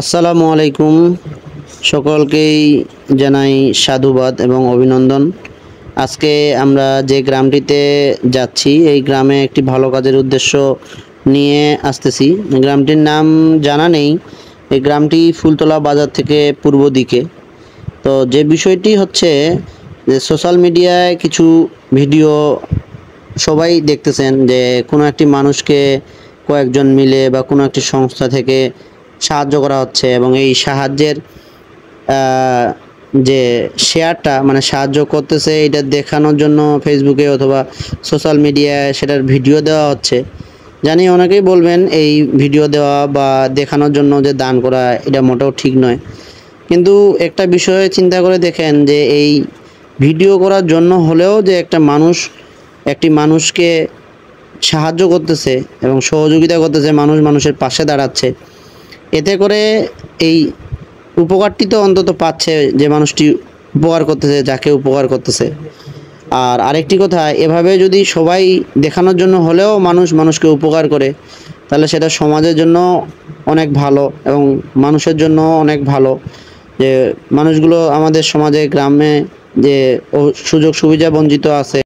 আসসালামু আলাইকুম। সকলকেই জানাই সাধুবাদ এবং অভিনন্দন। আজকে আমরা যে গ্রামটিতে যাচ্ছি এই গ্রামে একটি ভালো কাজের উদ্দেশ্য নিয়ে আসতেছি। গ্রামটির নাম জানা নেই। এই গ্রামটি ফুলতলা বাজার থেকে পূর্ব দিকে। তো যে বিষয়টি হচ্ছে যে সোশ্যাল মিডিয়ায় কিছু ভিডিও সবাই দেখতেছেন যে কোনো একটি মানুষকে কয়েকজন মিলে বা কোনো একটি সংস্থা থেকে সাহায্য করা হচ্ছে এবং এই সাহায্যের যে শেয়ারটা মানে সাহায্য করতেছে এটা দেখানোর জন্য ফেসবুকে অথবা সোশ্যাল মিডিয়ায় সেটার ভিডিও দেওয়া হচ্ছে। জানি অনেকেই বলবেন এই ভিডিও দেওয়া বা দেখানোর জন্য যে দান করা এটা মোটেও ঠিক নয়, কিন্তু একটা বিষয় চিন্তা করে দেখেন যে এই ভিডিও করার জন্য হলেও যে একটি মানুষকে সাহায্য করতেছে এবং সহযোগিতা করতেছে, মানুষ মানুষের পাশে দাঁড়াচ্ছে, এতে করে এই উপকারটি তো অন্তত পাচ্ছে যে মানুষটি উপকার করতেছে, যাকে উপকার করতেছে। আর আরেকটি কথা, এভাবে যদি সবাই দেখানোর জন্য হলেও মানুষকে উপকার করে, তাহলে সেটা সমাজের জন্য অনেক ভালো এবং মানুষের জন্য অনেক ভালো। যে মানুষগুলো আমাদের সমাজে গ্রামে যে সুযোগ সুবিধা বঞ্চিত আছে